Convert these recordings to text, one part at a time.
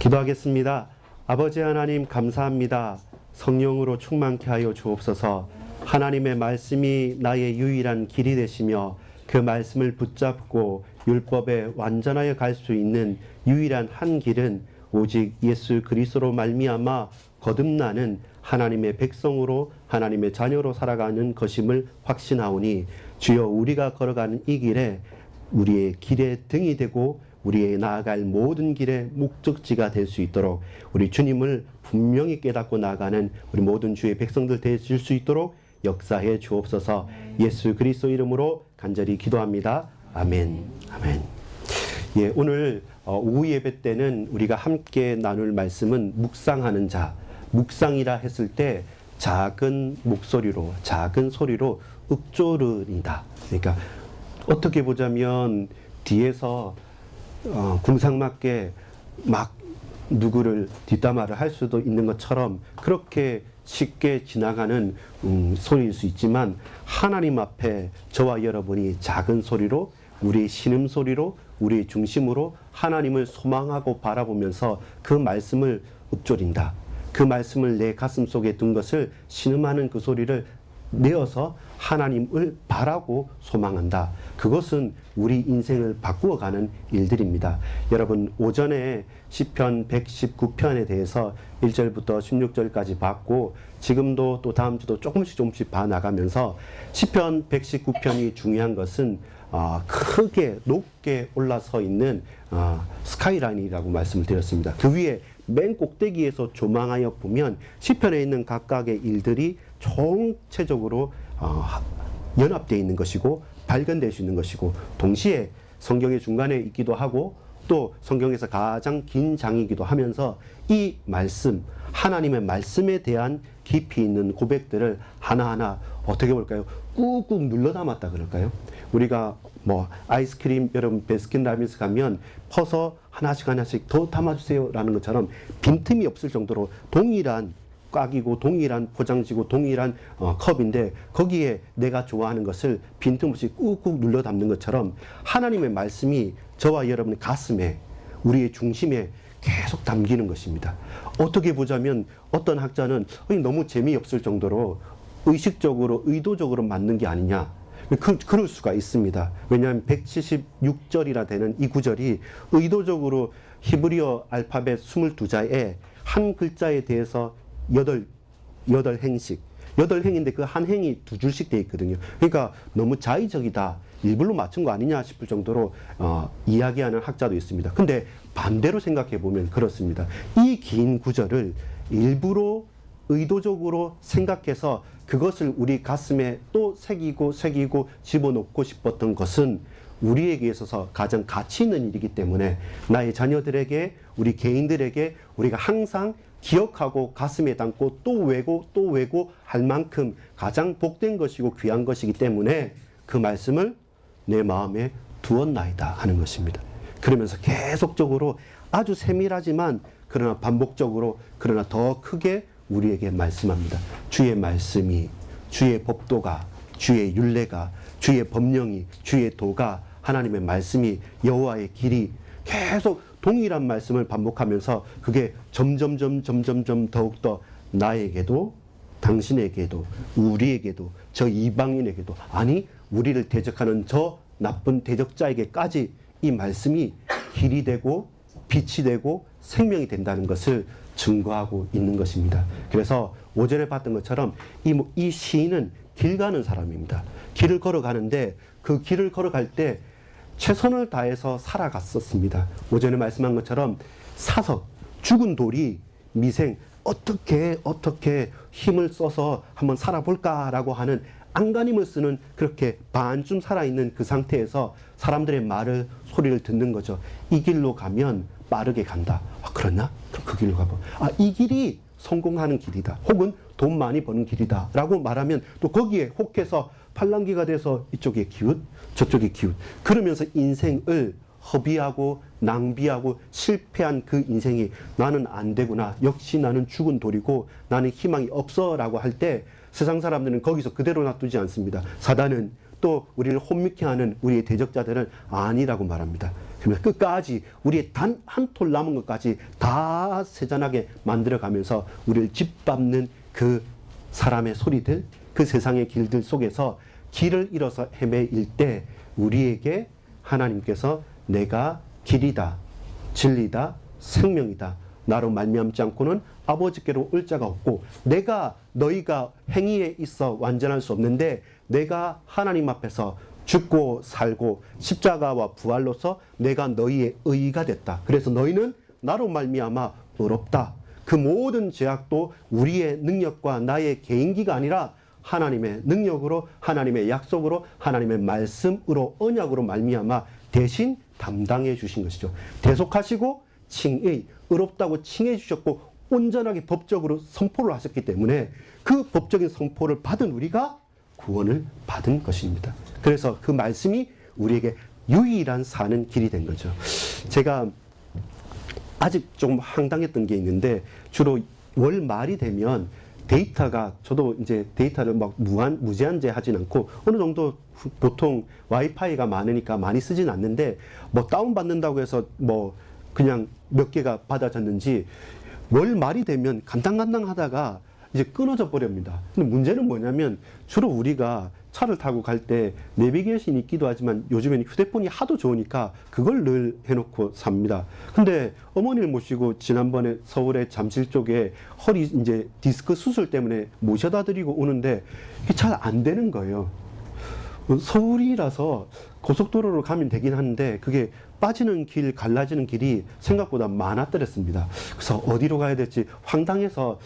기도하겠습니다. 아버지 하나님 감사합니다. 성령으로 충만케 하여 주옵소서. 하나님의 말씀이 나의 유일한 길이 되시며 그 말씀을 붙잡고 율법에 완전하여 갈 수 있는 유일한 한 길은 오직 예수 그리스도로 말미암아 거듭나는 하나님의 백성으로 하나님의 자녀로 살아가는 것임을 확신하오니 주여 우리가 걸어가는 이 길에 우리의 길의 등이 되고 우리의 나아갈 모든 길의 목적지가 될 수 있도록 우리 주님을 분명히 깨닫고 나아가는 우리 모든 주의 백성들 되실 수 있도록 역사해 주옵소서. 예수 그리스도 이름으로 간절히 기도합니다. 아멘. 아멘. 예, 오늘 오후 예배 때는 우리가 함께 나눌 말씀은 묵상하는 자. 묵상이라 했을 때 작은 목소리로, 작은 소리로 읊조르이다. 그러니까 어떻게 보자면 뒤에서 궁상맞게 막 누구를 뒷담화를 할 수도 있는 것처럼 그렇게 쉽게 지나가는 소리일 수 있지만 하나님 앞에 저와 여러분이 작은 소리로 우리의 신음소리로 우리의 중심으로 하나님을 소망하고 바라보면서 그 말씀을 읊조린다. 그 말씀을 내 가슴 속에 둔 것을 신음하는 그 소리를 내어서 하나님을 바라고 소망한다. 그것은 우리 인생을 바꾸어가는 일들입니다. 여러분 오전에 시편 119편에 대해서 1절부터 16절까지 봤고 지금도 또 다음 주도 조금씩 봐나가면서 시편 119편이 중요한 것은 크게 높게 올라서 있는 스카이라인이라고 말씀을 드렸습니다. 그 위에 맨 꼭대기에서 조망하여 보면 시편에 있는 각각의 일들이 총체적으로 연합되어 있는 것이고 발견될 수 있는 것이고 동시에 성경의 중간에 있기도 하고 또 성경에서 가장 긴 장이기도 하면서 이 말씀, 하나님의 말씀에 대한 깊이 있는 고백들을 하나하나 어떻게 볼까요? 꾹꾹 눌러 담았다 그럴까요? 우리가 뭐 아이스크림 여러분 베스킨라빈스 가면 퍼서 하나씩 더 담아주세요 라는 것처럼 빈틈이 없을 정도로 동일한 꽉이고 동일한 포장지고 동일한 컵인데 거기에 내가 좋아하는 것을 빈틈없이 꾹꾹 눌러 담는 것처럼 하나님의 말씀이 저와 여러분의 가슴에 우리의 중심에 계속 담기는 것입니다. 어떻게 보자면 어떤 학자는 너무 재미없을 정도로 의식적으로 의도적으로 만든 게 아니냐 그럴 수가 있습니다. 왜냐하면 176절이나 되는 이 구절이 의도적으로 히브리어 알파벳 22자에 한 글자에 대해서 8행씩 8행인데 그 한 행이 2줄씩 되어 있거든요. 그러니까 너무 자의적이다 일부러 맞춘 거 아니냐 싶을 정도로 이야기하는 학자도 있습니다. 근데 반대로 생각해 보면 그렇습니다. 이 긴 구절을 일부러 의도적으로 생각해서 그것을 우리 가슴에 또 새기고 집어넣고 싶었던 것은 우리에게 있어서 가장 가치 있는 일이기 때문에 나의 자녀들에게 우리 개인들에게 우리가 항상 기억하고 가슴에 담고 또 외고 할 만큼 가장 복된 것이고 귀한 것이기 때문에 그 말씀을 내 마음에 두었나이다 하는 것입니다. 그러면서 계속적으로 아주 세밀하지만 그러나 반복적으로 그러나 더 크게 우리에게 말씀합니다. 주의 말씀이 주의 법도가 주의 율례가 주의 법령이 주의 도가 하나님의 말씀이 여호와의 길이 계속 동일한 말씀을 반복하면서 그게 점점 더욱더 나에게도 당신에게도 우리에게도 저 이방인에게도 아니 우리를 대적하는 저 나쁜 대적자에게까지 이 말씀이 길이 되고 빛이 되고 생명이 된다는 것을 증거하고 있는 것입니다. 그래서 오전에 봤던 것처럼 이 시인은 길 가는 사람입니다. 길을 걸어가는데 그 길을 걸어갈 때 최선을 다해서 살아갔었습니다. 오전에 말씀한 것처럼 사석, 죽은 돌이 미생 어떻게 힘을 써서 한번 살아볼까라고 하는 안간힘을 쓰는 그렇게 반쯤 살아있는 그 상태에서 사람들의 말을 소리를 듣는 거죠. 이 길로 가면 빠르게 간다. 그렇나? 그럼 그 길로 가봐. 이 길이 성공하는 길이다. 혹은 돈 많이 버는 길이다. 라고 말하면 또 거기에 혹해서 팔랑귀가 돼서 이쪽에 기웃, 저쪽에 기웃. 그러면서 인생을 허비하고 낭비하고 실패한 그 인생이 나는 안 되구나. 역시 나는 죽은 돌이고 나는 희망이 없어. 라고 할 때 세상 사람들은 거기서 그대로 놔두지 않습니다. 사단은 또 우리를 혼미케 하는 우리의 대적자들은 아니라고 말합니다. 그러면 끝까지 우리의 단 한 톨 남은 것까지 다 세잔하게 만들어가면서 우리를 짓밟는 그 사람의 소리들, 그 세상의 길들 속에서 길을 잃어서 헤매일 때 우리에게 하나님께서 내가 길이다, 진리다, 생명이다, 나로 말미암지 않고는 아버지께로 올 자가 없고, 내가 너희가 행위에 있어 완전할 수 없는데 내가 하나님 앞에서 죽고 살고 십자가와 부활로서 내가 너희의 의가 됐다. 그래서 너희는 나로 말미암아 의롭다. 그 모든 죄악도 우리의 능력과 나의 개인기가 아니라 하나님의 능력으로, 하나님의 약속으로, 하나님의 말씀으로, 언약으로 말미암아 대신 담당해 주신 것이죠. 대속하시고 칭의, 의롭다고 칭해 주셨고 온전하게 법적으로 선포를 하셨기 때문에 그 법적인 선포를 받은 우리가 구원을 받은 것입니다. 그래서 그 말씀이 우리에게 유일한 사는 길이 된 거죠. 제가 아직 좀 황당했던 게 있는데, 주로 월 말이 되면 데이터가, 저도 이제 데이터를 막 무제한제 하진 않고 어느 정도 보통 와이파이가 많으니까 많이 쓰진 않는데, 뭐 다운받는다고 해서 뭐 그냥 몇 개가 받아졌는지 월 말이 되면 간당간당 하다가 이제 끊어져 버립니다. 근데 문제는 뭐냐면, 주로 우리가 차를 타고 갈 때 내비게이션이 있기도 하지만 요즘에는 휴대폰이 하도 좋으니까 그걸 늘 해놓고 삽니다. 근데 어머니를 모시고 지난번에 서울의 잠실 쪽에 허리 이제 디스크 수술 때문에 모셔다 드리고 오는데 이게 잘 안 되는 거예요. 서울이라서 고속도로로 가면 되긴 하는데 그게 빠지는 길, 갈라지는 길이 생각보다 많았더랬습니다. 그래서 어디로 가야 될지 황당해서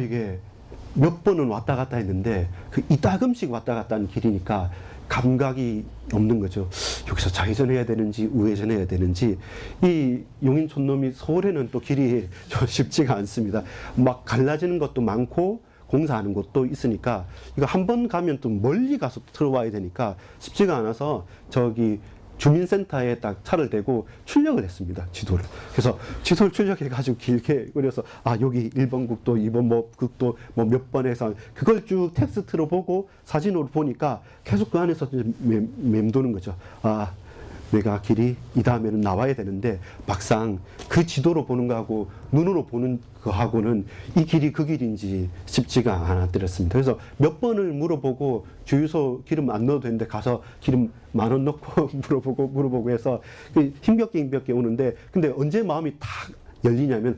이게 몇 번은 왔다 갔다 했는데 그 이따금씩 왔다 갔다 하는 길이니까 감각이 없는 거죠. 여기서 좌회전해야 되는지 우회전해야 되는지. 이 용인 촌놈이 서울에는 또 길이 쉽지가 않습니다. 막 갈라지는 것도 많고 공사하는 곳도 있으니까 이거 한 번 가면 또 멀리 가서 들어와야 되니까 쉽지가 않아서 저기 주민센터에 딱 차를 대고 출력을 했습니다. 지도를. 그래서 지도를 출력해가지고 길게 그려서 여기 1번 국도, 2번 뭐 국도 뭐 몇 번에서 그걸 쭉 텍스트로 보고 사진으로 보니까 계속 그 안에서 맴도는 거죠. 내가 길이 이 다음에는 나와야 되는데 막상 그 지도로 보는 거하고 눈으로 보는 거하고는 이 길이 그 길인지 쉽지가 않았더랬습니다. 그래서 몇 번을 물어보고 주유소 기름 안 넣어도 되는데 가서 기름 10,000원 넣고 물어보고 해서 힘겹게 오는데, 근데 언제 마음이 탁 열리냐면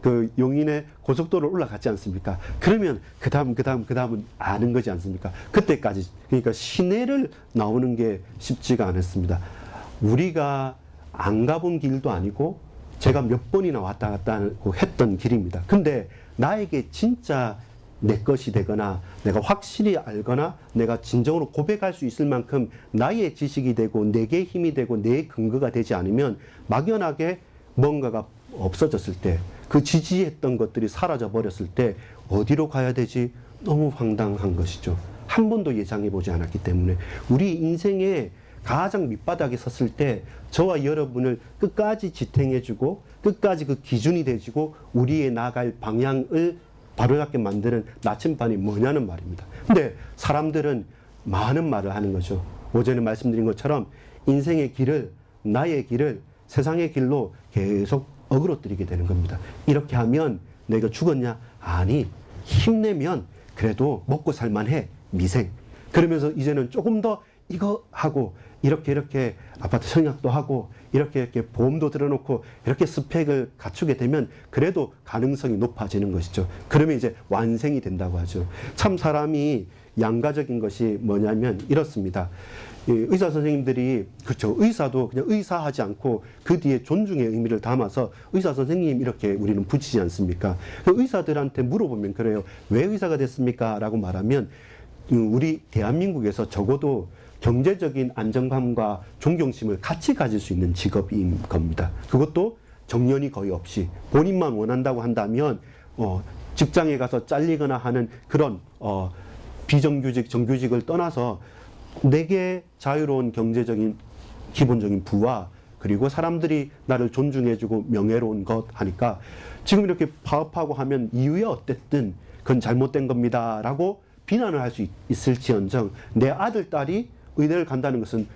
그 용인의 고속도로 올라갔지 않습니까? 그러면 그 다음은 아는 거지 않습니까? 그때까지, 그러니까 시내를 나오는 게 쉽지가 않았습니다. 우리가 안 가본 길도 아니고 제가 몇 번이나 왔다 갔다 하고 했던 길입니다. 근데 나에게 진짜 내 것이 되거나 내가 확실히 알거나 내가 진정으로 고백할 수 있을 만큼 나의 지식이 되고 내게 힘이 되고 내 근거가 되지 않으면 막연하게 뭔가가 없어졌을 때, 그 지지했던 것들이 사라져 버렸을 때 어디로 가야 되지? 너무 황당한 것이죠. 한 번도 예상해 보지 않았기 때문에. 우리 인생의 가장 밑바닥에 섰을 때 저와 여러분을 끝까지 지탱해 주고 끝까지 그 기준이 되시고 우리의 나갈 방향을 바로잡게 만드는 나침반이 뭐냐는 말입니다. 근데 사람들은 많은 말을 하는 거죠. 어제는 말씀드린 것처럼 인생의 길을, 나의 길을 세상의 길로 계속 어그러뜨리게 되는 겁니다. 이렇게 하면 내가 죽었냐? 아니, 힘내면 그래도 먹고 살만해. 미생. 그러면서 이제는 조금 더 이거 하고 이렇게 아파트 청약도 하고 이렇게 보험도 들어놓고 이렇게 스펙을 갖추게 되면 그래도 가능성이 높아지는 것이죠. 그러면 이제 완생이 된다고 하죠. 참 사람이 양가적인 것이 뭐냐면 이렇습니다. 의사 선생님들이, 그렇죠, 의사도 그냥 의사하지 않고 그 뒤에 존중의 의미를 담아서 의사 선생님 이렇게 우리는 붙이지 않습니까? 그 의사들한테 물어보면 그래요. 왜 의사가 됐습니까? 라고 말하면 우리 대한민국에서 적어도 경제적인 안정감과 존경심을 같이 가질 수 있는 직업인 겁니다. 그것도 정년이 거의 없이 본인만 원한다고 한다면 직장에 가서 잘리거나 하는 그런 비정규직, 정규직을 떠나서 내게 자유로운 경제적인 기본적인 부와 그리고 사람들이 나를 존중해주고 명예로운 것 하니까 지금 이렇게 파업하고 하면 이유야 어쨌든 그건 잘못된 겁니다 라고 비난을 할 수 있을지언정 내 아들, 딸이 의대를 간다는 것은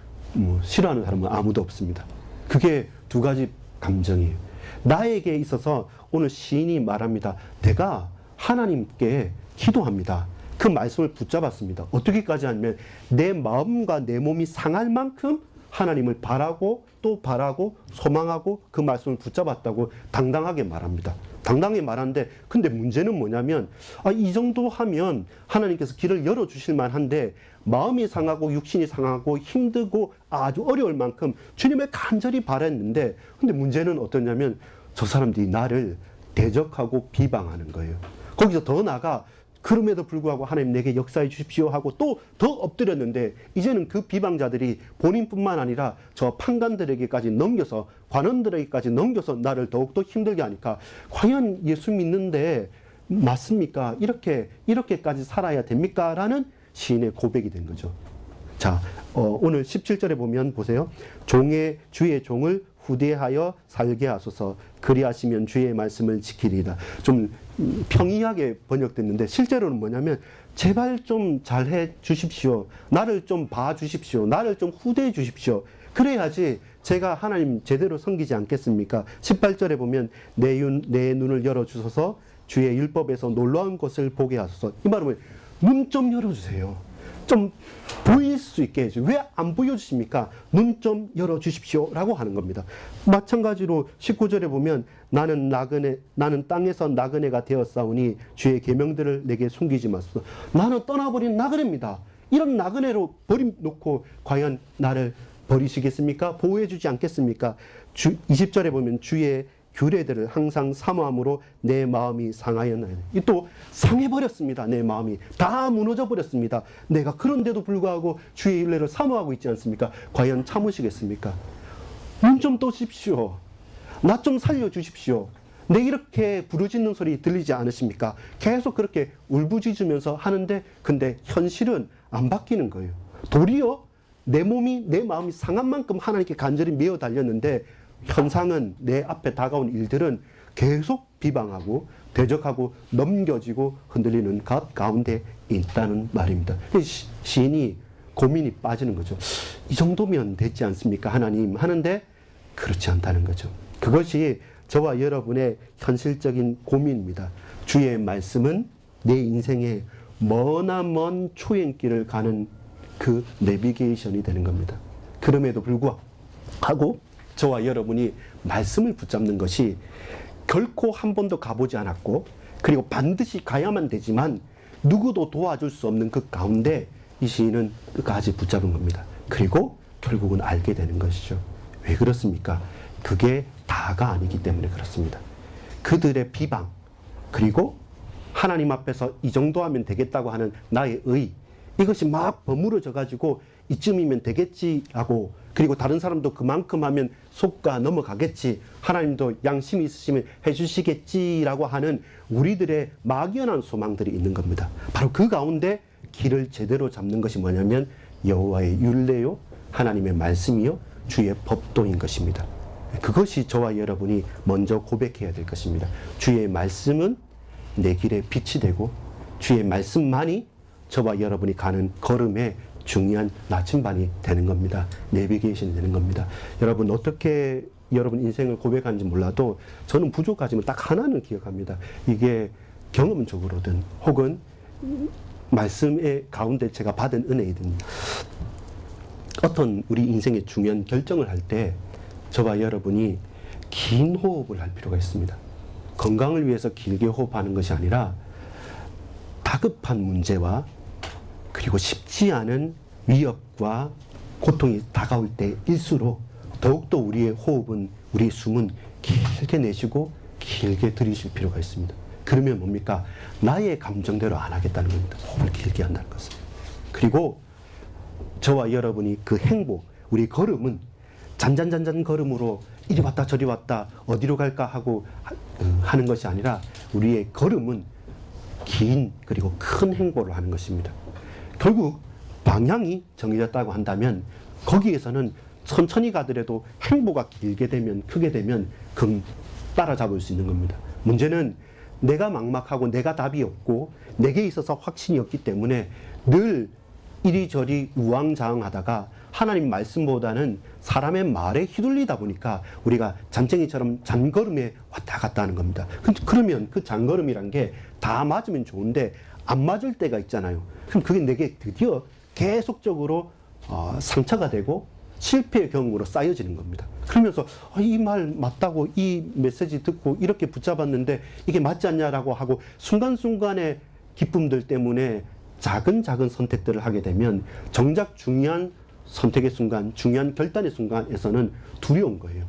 싫어하는 사람은 아무도 없습니다. 그게 두 가지 감정이에요. 나에게 있어서 오늘 시인이 말합니다. 내가 하나님께 기도합니다. 그 말씀을 붙잡았습니다. 어떻게까지 하냐면 내 마음과 내 몸이 상할 만큼 하나님을 바라고 또 바라고 소망하고 그 말씀을 붙잡았다고 당당하게 말합니다. 당당하게 말하는데 근데 문제는 뭐냐면 이 정도 하면 하나님께서 길을 열어주실 만한데 마음이 상하고 육신이 상하고 힘들고 아주 어려울 만큼 주님을 간절히 바랬는데 근데 문제는 어떠냐면 저 사람들이 나를 대적하고 비방하는 거예요. 거기서 더 나아가 그럼에도 불구하고 하나님 내게 역사해 주십시오 하고 또 더 엎드렸는데 이제는 그 비방자들이 본인뿐만 아니라 저 판관들에게까지 넘겨서 관원들에게까지 넘겨서 나를 더욱더 힘들게 하니까 과연 예수 믿는데 맞습니까? 이렇게까지 살아야 됩니까? 라는 시인의 고백이 된 거죠. 자, 오늘 17절에 보면 보세요. 주의 종을 후대하여 살게 하소서. 그리하시면 주의 말씀을 지키리라. 좀 평이하게 번역됐는데 실제로는 뭐냐면 제발 좀 잘해 주십시오. 나를 좀 봐 주십시오. 나를 좀 후대해 주십시오. 그래야지 제가 하나님 제대로 섬기지 않겠습니까? 18절에 보면 내 눈을 열어주소서 주의 율법에서 놀라운 것을 보게 하소서. 이 말은 눈 좀 열어주세요. 좀 보일 수 있게 해주세요. 왜 안 보여주십니까? 눈 좀 열어주십시오 라고 하는 겁니다. 마찬가지로 19절에 보면 나는 땅에서 나그네가 되었사오니 주의 계명들을 내게 숨기지 마소서. 나는 떠나버린 나그네입니다. 이런 나그네로 버려놓고 과연 나를 버리시겠습니까? 보호해주지 않겠습니까? 20절에 보면 주의 규례들을 항상 사모함으로 내 마음이 상하였나이다. 또 상해버렸습니다. 내 마음이 다 무너져 버렸습니다. 내가 그런데도 불구하고 주의 율례를 사모하고 있지 않습니까? 과연 참으시겠습니까? 눈 좀 떠십시오. 나 좀 살려주십시오. 내 이렇게 부르짖는 소리 들리지 않으십니까? 계속 그렇게 울부짖으면서 하는데 근데 현실은 안 바뀌는 거예요. 도리어 내 마음이 상한 만큼 하나님께 간절히 매어 달렸는데 현상은 내 앞에 다가온 일들은 계속 비방하고 대적하고 넘겨지고 흔들리는 것 가운데 있다는 말입니다. 시인이 고민이 빠지는 거죠. 이 정도면 되지 않습니까? 하나님 하는데 그렇지 않다는 거죠. 그것이 저와 여러분의 현실적인 고민입니다. 주의 말씀은 내 인생의 머나먼 초행길을 가는 그 내비게이션이 되는 겁니다. 그럼에도 불구하고 저와 여러분이 말씀을 붙잡는 것이 결코 한 번도 가보지 않았고 그리고 반드시 가야만 되지만 누구도 도와줄 수 없는 그 가운데 이 시인은 끝까지 붙잡은 겁니다. 그리고 결국은 알게 되는 것이죠. 왜 그렇습니까? 그게 다가 아니기 때문에 그렇습니다. 그들의 비방 그리고 하나님 앞에서 이 정도 하면 되겠다고 하는 나의 의 이것이 막 버무려져 가지고 이쯤이면 되겠지라고 그리고 다른 사람도 그만큼 하면 속가 넘어가겠지 하나님도 양심이 있으시면 해주시겠지라고 하는 우리들의 막연한 소망들이 있는 겁니다. 바로 그 가운데 길을 제대로 잡는 것이 뭐냐면 여호와의 율례요 하나님의 말씀이요 주의 법도인 것입니다. 그것이 저와 여러분이 먼저 고백해야 될 것입니다. 주의 말씀은 내 길에 빛이 되고 주의 말씀만이 저와 여러분이 가는 걸음에 중요한 나침반이 되는 겁니다. 내비게이션이 되는 겁니다. 여러분 어떻게 여러분 인생을 고백하는지 몰라도 저는 부족하지만 딱 하나는 기억합니다. 이게 경험적으로든 혹은 말씀의 가운데 제가 받은 은혜이든 어떤 우리 인생의 중요한 결정을 할 때 저와 여러분이 긴 호흡을 할 필요가 있습니다. 건강을 위해서 길게 호흡하는 것이 아니라 다급한 문제와 그리고 쉽지 않은 위협과 고통이 다가올 때일수록 더욱더 우리의 호흡은 우리의 숨은 길게 내쉬고 길게 들이쉴 필요가 있습니다. 그러면 뭡니까? 나의 감정대로 안 하겠다는 겁니다. 호흡을 길게 한다는 것은. 그리고 저와 여러분이 그 행복, 우리 걸음은 잔잔잔잔 걸음으로 이리 왔다 저리 왔다 어디로 갈까 하고 하는 것이 아니라 우리의 걸음은 긴 그리고 큰 행보를 하는 것입니다. 결국 방향이 정해졌다고 한다면 거기에서는 천천히 가더라도 행보가 길게 되면 크게 되면 그 따라잡을 수 있는 겁니다. 문제는 내가 막막하고 내가 답이 없고 내게 있어서 확신이 없기 때문에 늘 이리저리 우왕좌왕하다가 하나님 말씀보다는 사람의 말에 휘둘리다 보니까 우리가 잔챙이처럼 잔걸음에 왔다 갔다 하는 겁니다. 그러면 그 잔걸음이란 게 다 맞으면 좋은데 안 맞을 때가 있잖아요. 그럼 그게 내게 드디어 계속적으로 상처가 되고 실패의 경험으로 쌓여지는 겁니다. 그러면서 이 말 맞다고 이 메시지 듣고 이렇게 붙잡았는데 이게 맞지 않냐라고 하고 순간순간의 기쁨들 때문에 작은 선택들을 하게 되면 정작 중요한 선택의 순간, 중요한 결단의 순간에서는 두려운 거예요.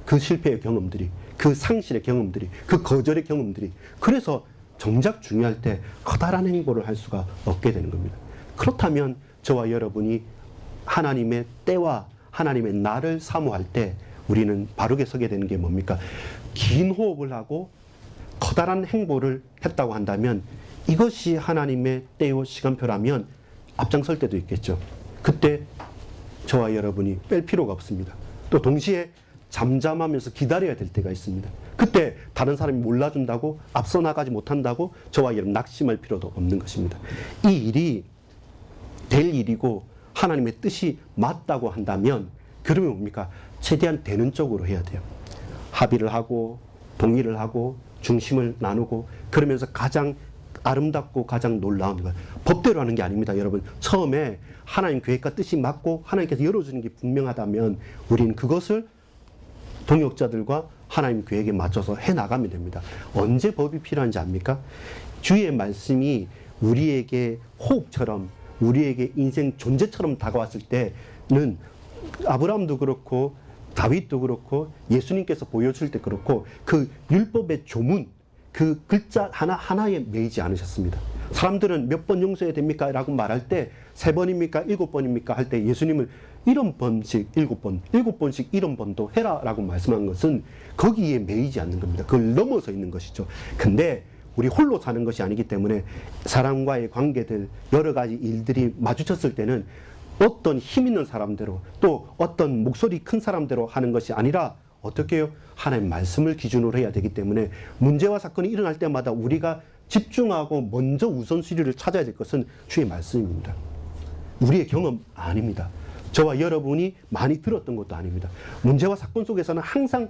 그 실패의 경험들이, 그 상실의 경험들이, 그 거절의 경험들이. 그래서 정작 중요할 때 커다란 행보를 할 수가 없게 되는 겁니다. 그렇다면 저와 여러분이 하나님의 때와 하나님의 날을 사모할 때 우리는 바르게 서게 되는 게 뭡니까? 긴 호흡을 하고 커다란 행보를 했다고 한다면 이것이 하나님의 때요 시간표라면 앞장설 때도 있겠죠. 그때 저와 여러분이 뺄 필요가 없습니다. 또 동시에 잠잠하면서 기다려야 될 때가 있습니다. 그때 다른 사람이 몰라준다고 앞서 나가지 못한다고 저와 여러분 낙심할 필요도 없는 것입니다. 이 일이 될 일이고 하나님의 뜻이 맞다고 한다면 그러면 뭡니까? 최대한 되는 쪽으로 해야 돼요. 합의를 하고 동의를 하고 중심을 나누고 그러면서 가장 아름답고 가장 놀라운 것. 법대로 하는 게 아닙니다, 여러분. 처음에 하나님 계획과 뜻이 맞고 하나님께서 열어주는 게 분명하다면 우리는 그것을 동역자들과 하나님 계획에 맞춰서 해나가면 됩니다. 언제 법이 필요한지 압니까? 주의 말씀이 우리에게 호흡처럼 우리에게 인생 존재처럼 다가왔을 때는 아브라함도 그렇고 다윗도 그렇고 예수님께서 보여줄 때 그렇고 그 율법의 조문 그 글자 하나하나에 매이지 않으셨습니다. 사람들은 몇 번 용서해야 됩니까? 라고 말할 때 3번입니까? 7번입니까? 할 때 예수님은 70번씩 7번, 7번씩 70번도 해라 라고 말씀한 것은 거기에 매이지 않는 겁니다. 그걸 넘어서 있는 것이죠. 근데 우리 홀로 사는 것이 아니기 때문에 사람과의 관계들, 여러 가지 일들이 마주쳤을 때는 어떤 힘 있는 사람대로 또 어떤 목소리 큰 사람대로 하는 것이 아니라 어떻게 해요? 하나님 말씀을 기준으로 해야 되기 때문에 문제와 사건이 일어날 때마다 우리가 집중하고 먼저 우선순위를 찾아야 될 것은 주의 말씀입니다. 우리의 경험 아닙니다. 저와 여러분이 많이 들었던 것도 아닙니다. 문제와 사건 속에서는 항상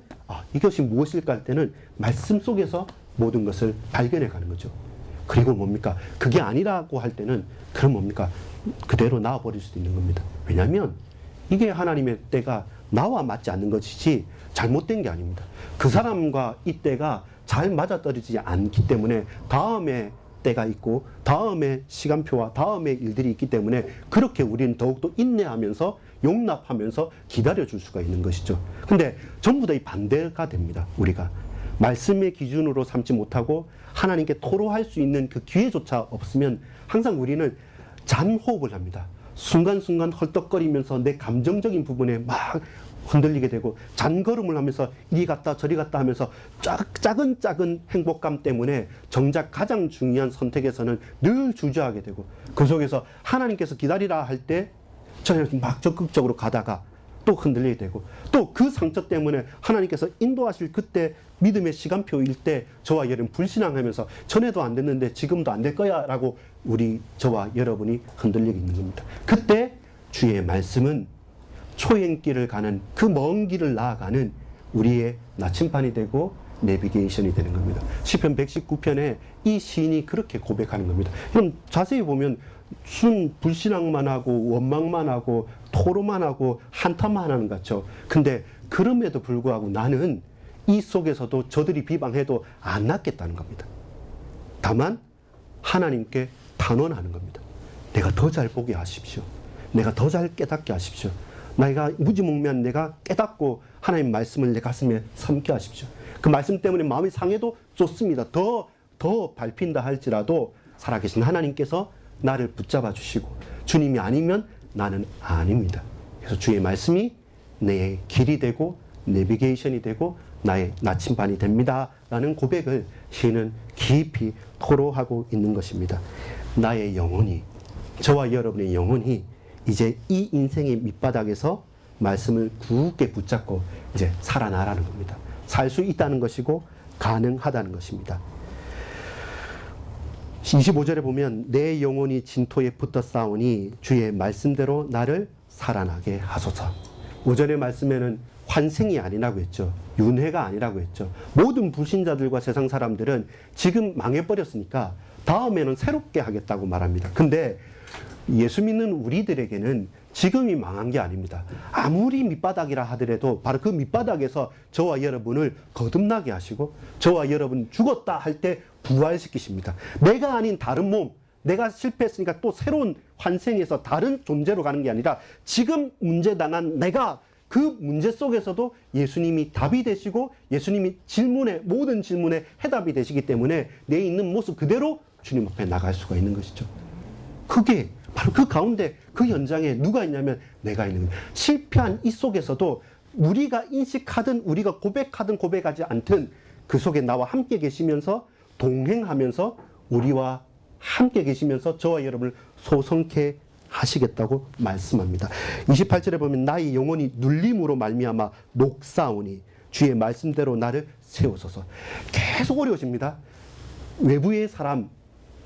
이것이 무엇일까 할 때는 말씀 속에서 모든 것을 발견해 가는 거죠. 그리고 뭡니까? 그게 아니라고 할 때는 그럼 뭡니까? 그대로 나와버릴 수도 있는 겁니다. 왜냐하면 이게 하나님의 때가 나와 맞지 않는 것이지 잘못된 게 아닙니다. 그 사람과 이 때가 잘 맞아떨어지지 않기 때문에 다음에 때가 있고 다음에 시간표와 다음에 일들이 있기 때문에 그렇게 우리는 더욱더 인내하면서 용납하면서 기다려줄 수가 있는 것이죠. 근데 전부 다 이 반대가 됩니다. 우리가 말씀의 기준으로 삼지 못하고 하나님께 토로할 수 있는 그 기회조차 없으면 항상 우리는 잔호흡을 합니다. 순간순간 헐떡거리면서 내 감정적인 부분에 막 흔들리게 되고 잔걸음을 하면서 이리 갔다 저리 갔다 하면서 작은 행복감 때문에 정작 가장 중요한 선택에서는 늘 주저하게 되고 그 속에서 하나님께서 기다리라 할 때 저는 막 적극적으로 가다가 또 흔들리게 되고 또 그 상처 때문에 하나님께서 인도하실 그때 믿음의 시간표일 때 저와 여러분 불신앙하면서 전에도 안 됐는데 지금도 안 될 거야 라고 저와 여러분이 흔들리게 있는 겁니다. 그때 주의 말씀은 초행길을 가는 그 먼 길을 나아가는 우리의 나침반이 되고 내비게이션이 되는 겁니다. 시편 119편에 이 시인이 그렇게 고백하는 겁니다. 그럼 자세히 보면 순 불신앙만 하고 원망만 하고 토로만 하고 한탄만 하는 것 같죠. 근데 그럼에도 불구하고 나는 이 속에서도 저들이 비방해도 안 낫겠다는 겁니다. 다만 하나님께 탄원하는 겁니다. 내가 더 잘 보게 하십시오. 내가 더 잘 깨닫게 하십시오. 내가 무지몽매한 내가 깨닫고 하나님 말씀을 내 가슴에 삼게 하십시오. 그 말씀 때문에 마음이 상해도 좋습니다. 더 밟힌다 할지라도 살아계신 하나님께서 나를 붙잡아 주시고 주님이 아니면 나는 아닙니다. 그래서 주의 말씀이 내 길이 되고 내비게이션이 되고 나의 나침반이 됩니다. 라는 고백을 시인은 깊이 토로하고 있는 것입니다. 나의 영혼이, 저와 여러분의 영혼이 이제 이 인생의 밑바닥에서 말씀을 굳게 붙잡고 이제 살아나라는 겁니다. 살 수 있다는 것이고 가능하다는 것입니다. 25절에 보면 내 영혼이 진토에 붙어 싸우니 주의 말씀대로 나를 살아나게 하소서. 5절의 말씀에는 환생이 아니라고 했죠. 윤회가 아니라고 했죠. 모든 불신자들과 세상 사람들은 지금 망해버렸으니까 다음에는 새롭게 하겠다고 말합니다. 근데 예수 믿는 우리들에게는 지금이 망한 게 아닙니다. 아무리 밑바닥이라 하더라도 바로 그 밑바닥에서 저와 여러분을 거듭나게 하시고 저와 여러분 죽었다 할 때 부활시키십니다. 내가 아닌 다른 몸, 내가 실패했으니까 또 새로운 환생에서 다른 존재로 가는 게 아니라 지금 문제당한 내가 그 문제 속에서도 예수님이 답이 되시고 예수님이 모든 질문에 해답이 되시기 때문에 내 있는 모습 그대로 주님 앞에 나갈 수가 있는 것이죠. 그게 바로 그 가운데 그 현장에 누가 있냐면 내가 있는 거예요. 실패한 이 속에서도 우리가 인식하든 우리가 고백하든 고백하지 않든 그 속에 나와 함께 계시면서 동행하면서 우리와 함께 계시면서 저와 여러분을 소성케 하시겠다고 말씀합니다. 28절에 보면 나의 영혼이 눌림으로 말미암아 녹사오니 주의 말씀대로 나를 세우소서. 계속 어려워집니다. 외부의 사람,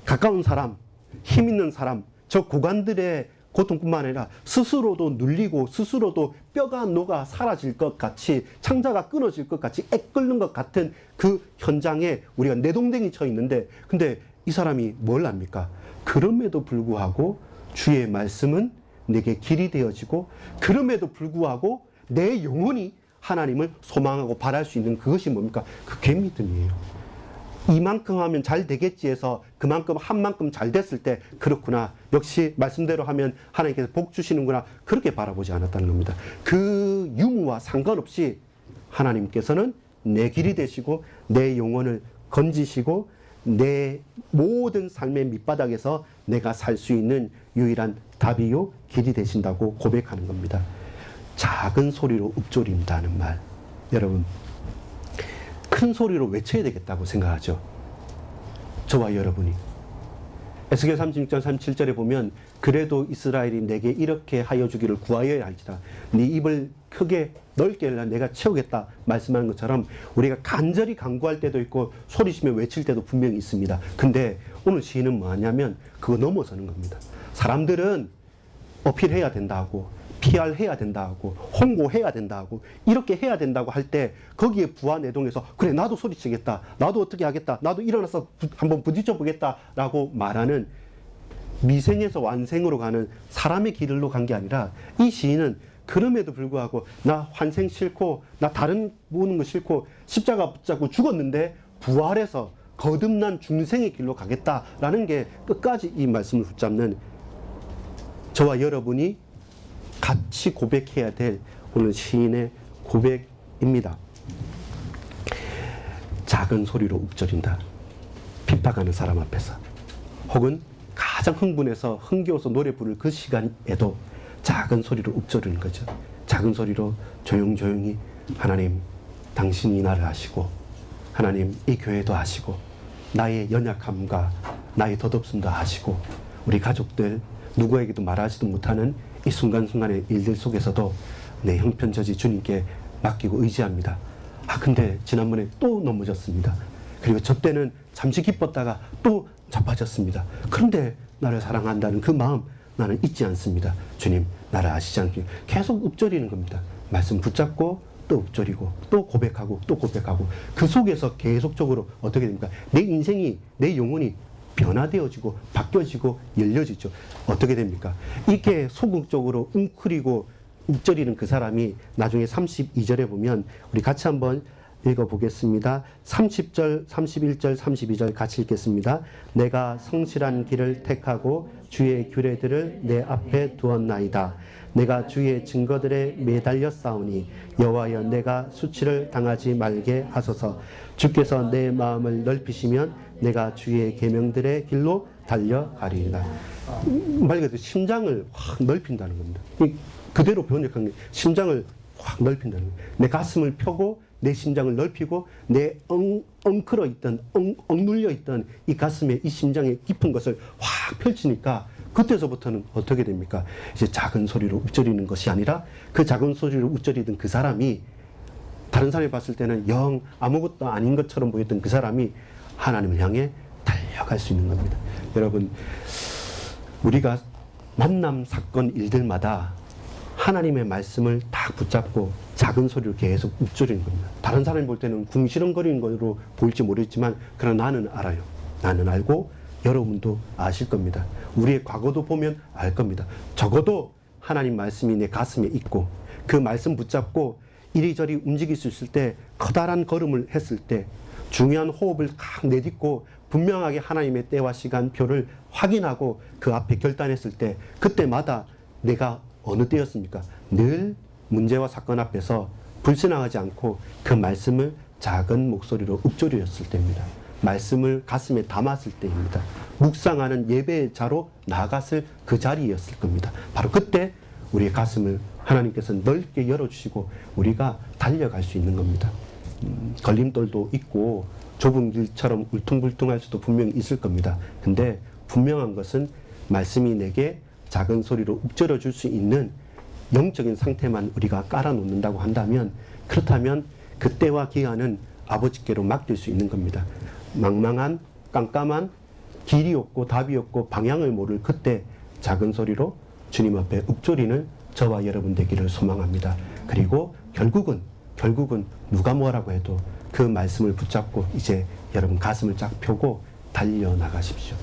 가까운 사람, 힘 있는 사람, 저 고관들의 고통뿐만 아니라 스스로도 눌리고 스스로도 뼈가 녹아 사라질 것 같이 창자가 끊어질 것 같이 액 끓는 것 같은 그 현장에 우리가 내동댕이 쳐 있는데 근데 이 사람이 뭘 합니까? 그럼에도 불구하고 주의 말씀은 내게 길이 되어지고 그럼에도 불구하고 내 영혼이 하나님을 소망하고 바랄 수 있는 그것이 뭡니까? 그게 믿음이에요. 이만큼 하면 잘 되겠지 해서 그만큼 한 만큼 잘 됐을 때 그렇구나. 역시 말씀대로 하면 하나님께서 복 주시는구나. 그렇게 바라보지 않았다는 겁니다. 그 유무와 상관없이 하나님께서는 내 길이 되시고 내 영혼을 건지시고 내 모든 삶의 밑바닥에서 내가 살 수 있는 유일한 답이요 길이 되신다고 고백하는 겁니다. 작은 소리로 읊조린다는 말. 여러분 큰 소리로 외쳐야 되겠다고 생각하죠. 저와 여러분이. 에스겔 36장 37절에 보면 그래도 이스라엘이 내게 이렇게 하여 주기를 구하여야 할지라 네 입을 크게 넓게 하려 내가 채우겠다 말씀하는 것처럼 우리가 간절히 간구할 때도 있고 소리치며 외칠 때도 분명히 있습니다. 근데 오늘 시인은 뭐하냐면 그거 넘어서는 겁니다. 사람들은 어필해야 된다고 PR해야 된다고 홍보해야 된다고 이렇게 해야 된다고 할 때 거기에 부하내동해서 그래 나도 소리치겠다 나도 어떻게 하겠다 나도 일어나서 한번 부딪혀 보겠다 라고 말하는 미생에서 완생으로 가는 사람의 길로 간 게 아니라 이 시인은 그럼에도 불구하고 나 환생 싫고 나 다른 모든 거 싫고 십자가 붙잡고 죽었는데 부활해서 거듭난 중생의 길로 가겠다라는 게 끝까지 이 말씀을 붙잡는 저와 여러분이 같이 고백해야 될 오늘 시인의 고백입니다. 작은 소리로 읊조린다. 핍박하는 사람 앞에서 혹은 가장 흥분해서 흥겨워서 노래 부를 그 시간에도 작은 소리로 읊조리는 거죠. 작은 소리로 조용조용히 하나님 당신이 나를 아시고 하나님 이 교회도 아시고 나의 연약함과 나의 덧없음도 아시고 우리 가족들 누구에게도 말하지도 못하는 이 순간순간의 일들 속에서도 내 형편저지 주님께 맡기고 의지합니다. 근데 지난번에 또 넘어졌습니다. 그리고 저 때는 잠시 기뻤다가 또 자빠졌습니다. 그런데 나를 사랑한다는 그 마음 나는 잊지 않습니다. 주님 나를 아시지 않게 계속 읊조리는 겁니다. 말씀 붙잡고 또 읊조리고 또 고백하고 또 고백하고 그 속에서 계속적으로 어떻게 됩니까? 내 인생이 내 영혼이 변화되어지고 바뀌어지고 열려지죠. 어떻게 됩니까? 이렇게 소극적으로 웅크리고 읊조리는 그 사람이 나중에 32절에 보면 우리 같이 한번 읽어보겠습니다. 30절, 31절, 32절 같이 읽겠습니다. 내가 성실한 길을 택하고 주의 규례들을 내 앞에 두었나이다. 내가 주의 증거들에 매달려 싸우니 여호와여 내가 수치를 당하지 말게 하소서. 주께서 내 마음을 넓히시면 내가 주의 계명들의 길로 달려가리이다. 말 그대로 심장을 확 넓힌다는 겁니다. 그대로 번역한 게 심장을 확 넓힌다는 거예요. 내 가슴을 펴고 내 심장을 넓히고 내 엉클어 있던 억눌려 있던 이 가슴에 이 심장의 깊은 것을 확 펼치니까 그때서부터는 어떻게 됩니까? 이제 작은 소리로 읊조리는 것이 아니라 그 작은 소리로 읊조리던 그 사람이 다른 사람이 봤을 때는 영 아무것도 아닌 것처럼 보였던 그 사람이 하나님을 향해 달려갈 수 있는 겁니다. 여러분, 우리가 만남 사건 일들마다 하나님의 말씀을 다 붙잡고 작은 소리로 계속 읊조리는 겁니다. 다른 사람이 볼 때는 궁시렁거리는 것으로 보일지 모르겠지만 그러나 나는 알아요. 나는 알고 여러분도 아실 겁니다. 우리의 과거도 보면 알 겁니다. 적어도 하나님 말씀이 내 가슴에 있고 그 말씀 붙잡고 이리저리 움직일 수 있을 때, 커다란 걸음을 했을 때, 중요한 호흡을 각 내딛고 분명하게 하나님의 때와 시간표를 확인하고 그 앞에 결단했을 때, 그때마다 내가 어느 때였습니까? 늘 문제와 사건 앞에서 불신앙하지 않고 그 말씀을 작은 목소리로 읊조리었을 때입니다. 말씀을 가슴에 담았을 때입니다. 묵상하는 예배의 자로 나아갔을 그 자리였을 겁니다. 바로 그때 우리의 가슴을 하나님께서 넓게 열어주시고 우리가 달려갈 수 있는 겁니다. 걸림돌도 있고 좁은 길처럼 울퉁불퉁할 수도 분명히 있을 겁니다. 근데 분명한 것은 말씀이 내게 작은 소리로 읊조려 줄 수 있는 영적인 상태만 우리가 깔아놓는다고 한다면, 그렇다면 그때와 기한은 아버지께로 맡길 수 있는 겁니다. 망망한 깜깜한 길이 없고 답이 없고 방향을 모를 그때 작은 소리로 주님 앞에 읊조리는 저와 여러분 되기를 소망합니다. 그리고 결국은 누가 뭐라고 해도 그 말씀을 붙잡고 이제 여러분 가슴을 쫙 펴고 달려나가십시오.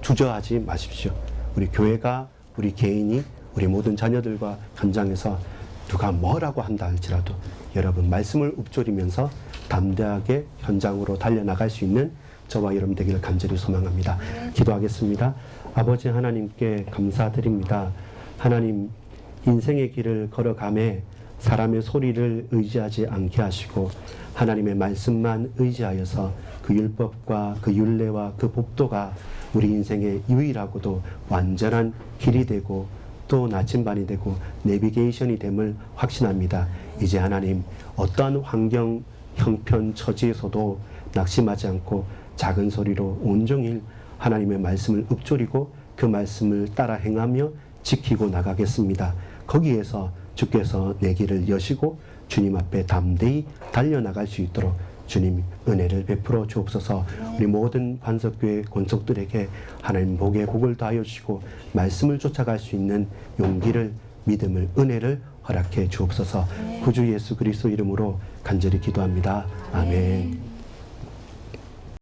주저하지 마십시오. 우리 교회가, 우리 개인이, 우리 모든 자녀들과 현장에서 누가 뭐라고 한다 할지라도 여러분 말씀을 읊조리면서 담대하게 현장으로 달려나갈 수 있는 저와 여러분 되기를 간절히 소망합니다. 기도하겠습니다. 아버지 하나님께 감사드립니다. 하나님, 인생의 길을 걸어가매 사람의 소리를 의지하지 않게 하시고 하나님의 말씀만 의지하여서 그 율법과 그 율례와 그 법도가 우리 인생의 유일하고도 완전한 길이 되고 또 나침반이 되고 내비게이션이 됨을 확신합니다. 이제 하나님, 어떠한 환경, 형편, 처지에서도 낙심하지 않고 작은 소리로 온종일 하나님의 말씀을 읊조리고 그 말씀을 따라 행하며 지키고 나가겠습니다. 거기에서 주께서 내 길을 여시고 주님 앞에 담대히 달려나갈 수 있도록 주님 은혜를 베풀어 주옵소서. 우리 모든 관석교회 권속들에게 하나님 복의 복을 다하여 주시고 말씀을 쫓아갈 수 있는 용기를, 믿음을, 은혜를 허락해 주옵소서. 구주 예수 그리스도 이름으로 간절히 기도합니다. 아멘.